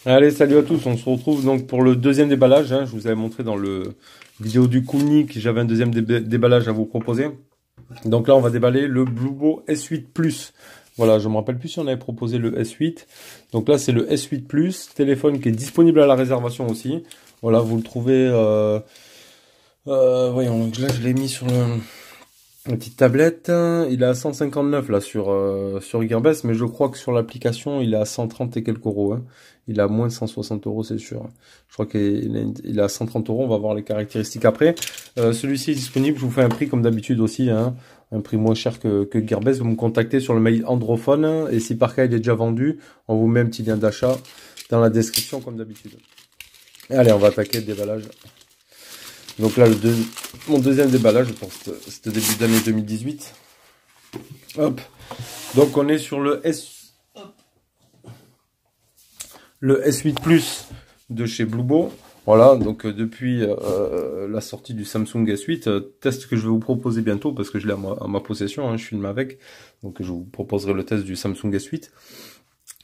Allez, salut à tous, on se retrouve donc pour le deuxième déballage, hein. Je vous avais montré dans le vidéo du Koolnee que j'avais un deuxième déballage à vous proposer. Donc là, on va déballer le Bluebo S8 Plus. Voilà, je me rappelle plus si on avait proposé le S8. Donc là, c'est le S8 Plus, téléphone qui est disponible à la réservation aussi. Voilà, vous le trouvez... voyons, donc là, je l'ai mis sur la petite tablette. Il est à 159 là sur Gearbest, mais je crois que sur l'application, il est à 130 et quelques euros, hein. Il a moins de 160 euros, c'est sûr. Je crois qu'il est à 130 euros. On va voir les caractéristiques après. Celui-ci est disponible. Je vous fais un prix comme d'habitude aussi, hein. Un prix moins cher que Gearbest. Vous me contactez sur le mail Androphone. Et si par cas il est déjà vendu, on vous met un petit lien d'achat dans la description comme d'habitude. Allez, on va attaquer le déballage. Donc là, mon deuxième déballage pour ce début d'année 2018. Hop. Donc on est sur le S8 Plus de chez Bluebo. Voilà, donc depuis la sortie du Samsung S8, test que je vais vous proposer bientôt parce que je l'ai à ma possession, hein, je filme avec. Donc je vous proposerai le test du Samsung S8.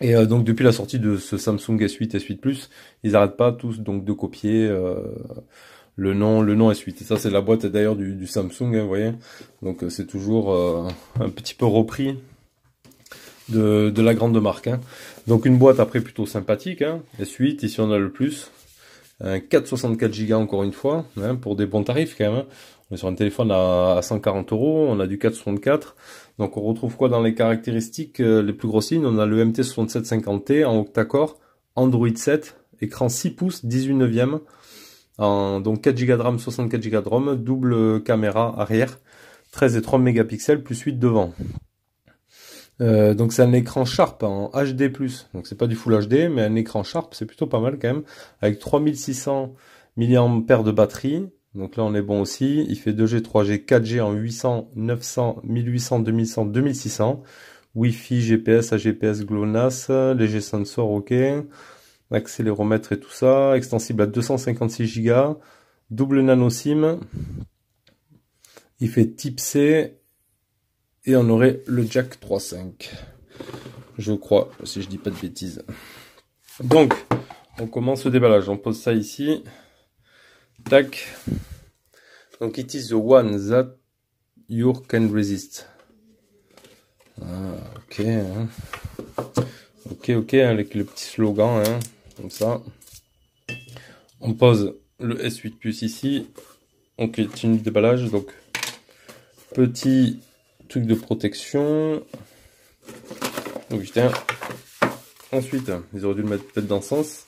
Et donc depuis la sortie de ce Samsung S8, S8 Plus, ils n'arrêtent pas tous donc de copier le nom S8. Et ça c'est la boîte d'ailleurs du Samsung, hein, vous voyez. Donc c'est toujours un petit peu repris de la grande marque, hein. Donc une boîte après plutôt sympathique, hein. S8, ici on a le plus. Un 464 Go encore une fois, hein, pour des bons tarifs quand même, hein. On est sur un téléphone à 140 euros, on a du 464. Donc on retrouve quoi dans les caractéristiques les plus grosses lignes? On a le MT6750T en octa-core, Android 7, écran 6 pouces, 18 neuvième, donc 4 Go de RAM, 64 Go de ROM, double caméra arrière, 13 et 3 mégapixels plus 8 devant. Donc c'est un écran Sharp en HD+, donc c'est pas du Full HD, mais un écran Sharp, c'est plutôt pas mal quand même, avec 3600 mAh de batterie, donc là on est bon aussi. Il fait 2G, 3G, 4G en 800, 900, 1800, 2100, 2600, Wi-Fi, GPS, AGPS, GLONASS, léger sensor, ok, accéléromètre et tout ça, extensible à 256 Go, double nano SIM, il fait type C, et on aurait le jack 3.5, je crois, si je dis pas de bêtises. Donc, on commence le déballage. On pose ça ici. Tac. Donc, it is the one that you can resist. Ah, ok. Hein. Ok, avec le petit slogan, hein, comme ça. On pose le S8 Plus ici. On continue le déballage. Donc, petit truc de protection. Donc putain. Ensuite, ils auraient dû le mettre peut-être dans ce sens.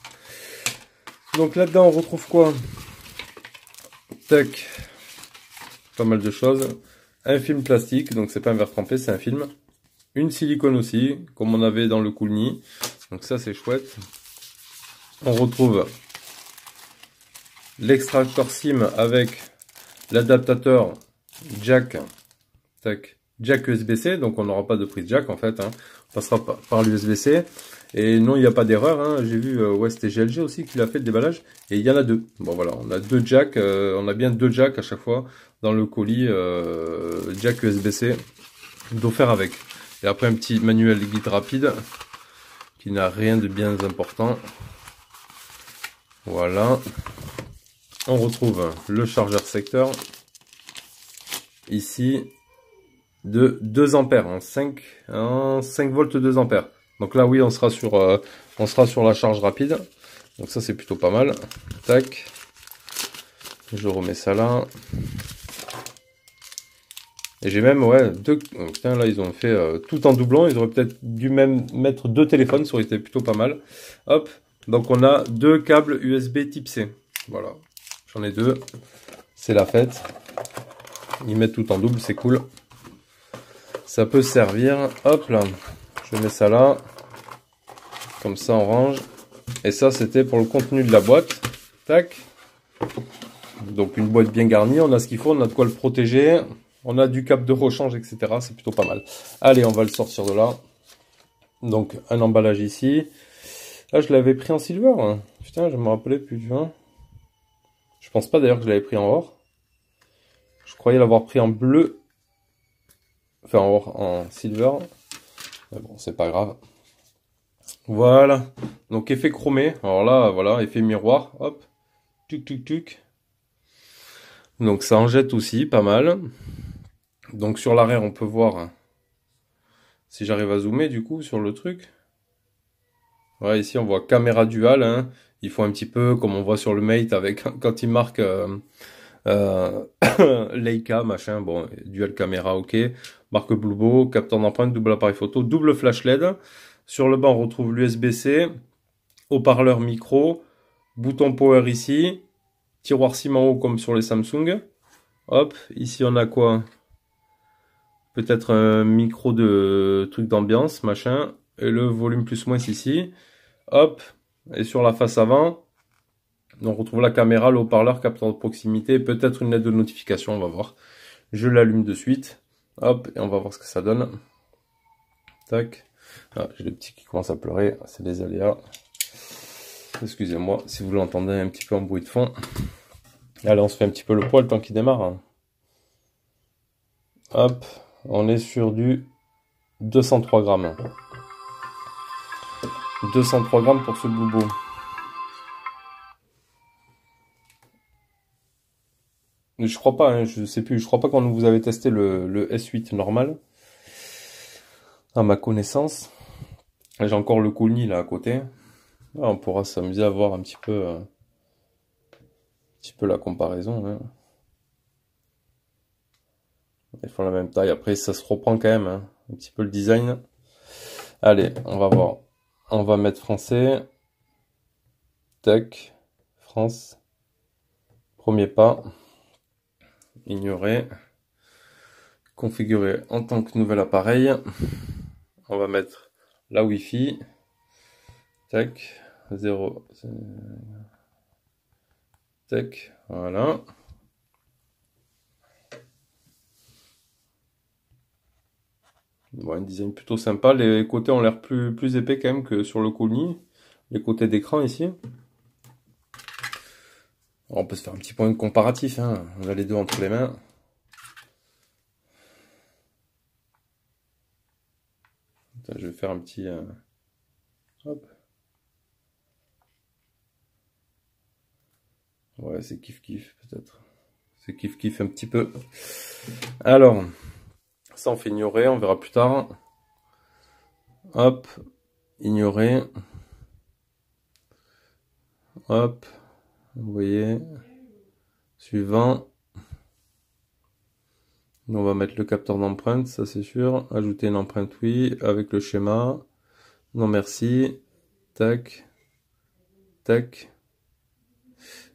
Donc là-dedans, on retrouve quoi? Tac. Pas mal de choses. Un film plastique, donc c'est pas un verre trempé, c'est un film. Une silicone aussi, comme on avait dans le Koolnee. Donc ça, c'est chouette. On retrouve l'extracteur SIM avec l'adaptateur jack. Tac. Jack USB-C, donc on n'aura pas de prise jack en fait, hein. On passera par l'USB-C. Et non, il n'y a pas d'erreur, hein. J'ai vu, ouais, c'était GLG aussi qui l'a fait le déballage. Et il y en a deux. Bon voilà, on a deux jacks, on a bien deux jacks à chaque fois dans le colis, jack USB-C d'offert avec. Et après un petit manuel guide rapide qui n'a rien de bien important. Voilà. On retrouve le chargeur secteur ici de 2 ampères en 5 volts 2 ampères. Donc là oui, on sera sur la charge rapide. Donc ça c'est plutôt pas mal. Tac. Je remets ça là. Et j'ai même deux. Oh, putain, là ils ont fait tout en doublon. Ils auraient peut-être dû même mettre deux téléphones, ça aurait été plutôt pas mal. Hop. Donc on a deux câbles USB type C. Voilà. J'en ai deux. C'est la fête. Ils mettent tout en double, c'est cool. Ça peut servir. Hop là. Je mets ça là. Comme ça on range. Et ça c'était pour le contenu de la boîte. Tac. Donc une boîte bien garnie. On a ce qu'il faut. On a de quoi le protéger. On a du câble de rechange, etc. C'est plutôt pas mal. Allez, on va le sortir de là. Donc un emballage ici. Ah, je l'avais pris en silver, hein. Putain, je me rappelais plus, tu vois. Je pense pas d'ailleurs que je l'avais pris en or. Je croyais l'avoir pris en bleu. Enfin en or, en silver. Mais bon, c'est pas grave. Voilà. Donc effet chromé. Alors là, voilà, effet miroir. Hop. Tuc, tuc, tuc. Donc ça en jette aussi, pas mal. Donc sur l'arrière, on peut voir si j'arrive à zoomer du coup sur le truc. Ouais, ici on voit caméra dual, hein. Il faut un petit peu comme on voit sur le Mate avec quand il marque euh, Leica, machin, bon, dual caméra, ok. Marque Bluebo, capteur d'empreinte, double appareil photo, double flash LED. Sur le bas, on retrouve l'USB-C, haut-parleur micro, bouton power ici, tiroir SIM en haut comme sur les Samsung. Hop, ici on a quoi? Peut-être un micro de truc d'ambiance, machin. Et le volume plus moins ici. Hop, et sur la face avant, on retrouve la caméra, le haut-parleur, capteur de proximité, peut-être une lettre de notification, on va voir. Je l'allume de suite. Hop, et on va voir ce que ça donne. Tac. Ah, j'ai le petit qui commence à pleurer, c'est des aléas. Excusez-moi si vous l'entendez un petit peu en bruit de fond. Allez, on se fait un petit peu le poids le temps qu'il démarre, hein. Hop, on est sur du 203 grammes. 203 grammes pour ce Bluebo. Je crois pas, hein, je sais plus, je crois pas quand vous avez testé le S8 normal. À ma connaissance. J'ai encore le Coolney là à côté. Ah, on pourra s'amuser à voir un petit peu la comparaison, hein. Ils font la même taille. Après, ça se reprend quand même, hein, un petit peu le design. Allez, on va voir. On va mettre français. Tac. France. Premier pas. Ignorer. Configurer en tant que nouvel appareil. On va mettre la Wi-Fi. Tac. 0. Tac. Voilà. Bon, un design plutôt sympa. Les côtés ont l'air plus épais quand même que sur le Coolney. Les côtés d'écran ici. On peut se faire un petit point de comparatif, hein. On a les deux entre les mains. Attends, je vais faire un petit... Hop. Ouais, c'est kiff-kiff peut-être. C'est kiff-kiff un petit peu. Alors, ça on fait ignorer, on verra plus tard. Hop, ignorer. Hop, vous voyez. Suivant. On va mettre le capteur d'empreinte, ça c'est sûr. Ajouter une empreinte, oui, avec le schéma. Non merci. Tac. Tac.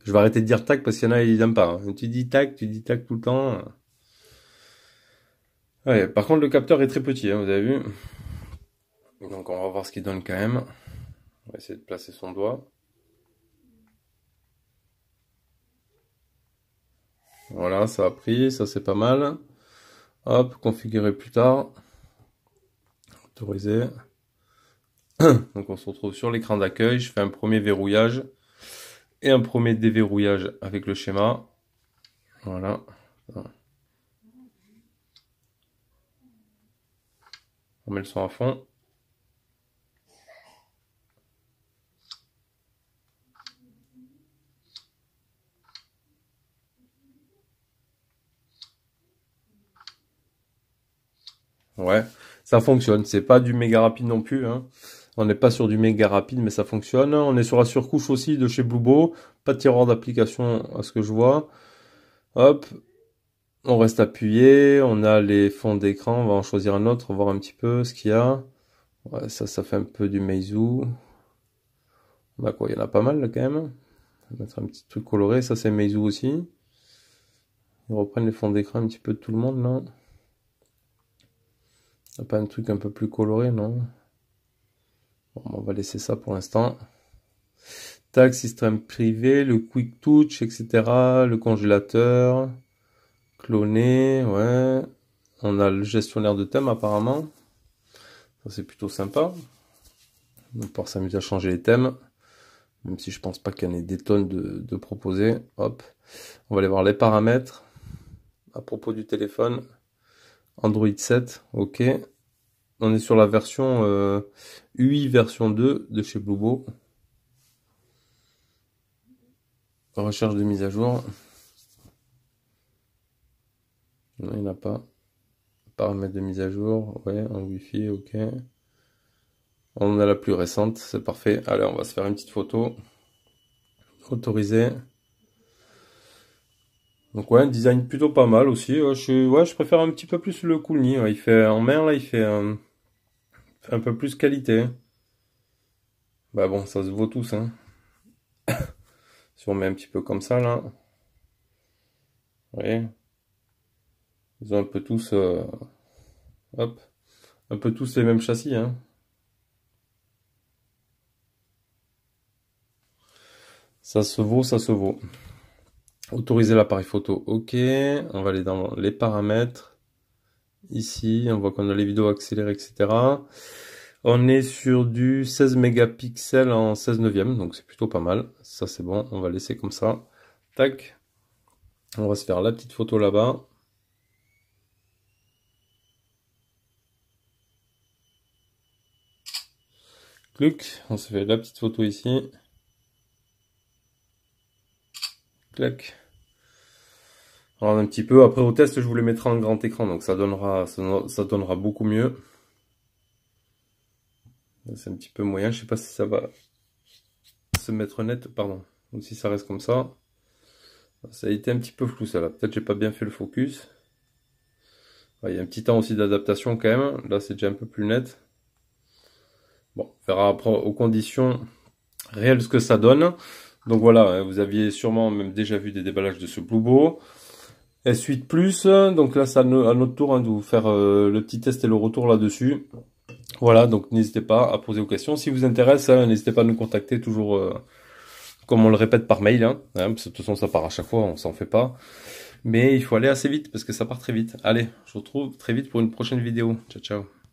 Je vais arrêter de dire tac parce qu'il y en a, ils n'aiment pas, hein. Tu dis tac tout le temps. Ouais, par contre, le capteur est très petit, hein, vous avez vu. Donc on va voir ce qu'il donne quand même. On va essayer de placer son doigt. Voilà, ça a pris, ça c'est pas mal. Hop, configurer plus tard. Autoriser. Donc on se retrouve sur l'écran d'accueil. Je fais un premier verrouillage et un premier déverrouillage avec le schéma. Voilà. On met le son à fond. Ouais, ça fonctionne. C'est pas du méga rapide non plus, hein. On n'est pas sur du méga rapide, mais ça fonctionne. On est sur la surcouche aussi de chez Bluebo. Pas de tiroir d'application à ce que je vois. Hop, on reste appuyé. On a les fonds d'écran. On va en choisir un autre, voir un petit peu ce qu'il y a. Ouais, ça fait un peu du Meizu. On a quoi? Il y en a pas mal là, quand même. On va mettre un petit truc coloré. Ça, c'est Meizu aussi. Ils reprennent les fonds d'écran un petit peu de tout le monde là. Il n'y a pas un truc un peu plus coloré, non? Bon, on va laisser ça pour l'instant. Tac, système privé, le quick touch, etc. Le congélateur. Cloné, ouais. On a le gestionnaire de thème apparemment. Ça c'est plutôt sympa. On va pouvoir s'amuser à changer les thèmes. Même si je pense pas qu'il y en ait des tonnes de proposés. Hop. On va aller voir les paramètres. À propos du téléphone. Android 7, ok. On est sur la version UI version 2 de chez Bluebo. Recherche de mise à jour. Non, il n'y en a pas. Paramètres de mise à jour. Ouais, en Wi-Fi, ok. On a la plus récente, c'est parfait. Allez, on va se faire une petite photo. Autoriser. Donc ouais, design plutôt pas mal aussi. Je préfère un petit peu plus le Coolney. Ouais, il fait en main là, il fait un peu plus qualité. Bah bon, ça se vaut tous, hein. Si on met un petit peu comme ça là, vous voyez, ils ont un peu tous, hop, un peu tous les mêmes châssis, hein. Ça se vaut, ça se vaut. Autoriser l'appareil photo, ok. On va aller dans les paramètres. Ici, on voit qu'on a les vidéos accélérées, etc. On est sur du 16 mégapixels en 16 neuvième, donc c'est plutôt pas mal. Ça c'est bon, on va laisser comme ça. Tac. On va se faire la petite photo là-bas. Clic, on se fait la petite photo ici. Clac. Alors un petit peu, après au test je vous les mettrai en grand écran, donc ça donnera beaucoup mieux. C'est un petit peu moyen, je sais pas si ça va se mettre net, pardon, ou si ça reste comme ça. Ça a été un petit peu flou ça là, peut-être j'ai pas bien fait le focus. Il y a un petit temps aussi d'adaptation quand même, là c'est déjà un peu plus net. Bon, on verra après aux conditions réelles ce que ça donne. Donc voilà, vous aviez sûrement même déjà vu des déballages de ce Bluebo. S8 Plus, donc là c'est à notre tour de vous faire le petit test et le retour là-dessus. Voilà, donc n'hésitez pas à poser vos questions. Si vous intéresse, n'hésitez pas à nous contacter toujours, comme on le répète, par mail. Parce que de toute façon ça part à chaque fois, on s'en fait pas. Mais il faut aller assez vite parce que ça part très vite. Allez, je vous retrouve très vite pour une prochaine vidéo. Ciao, ciao.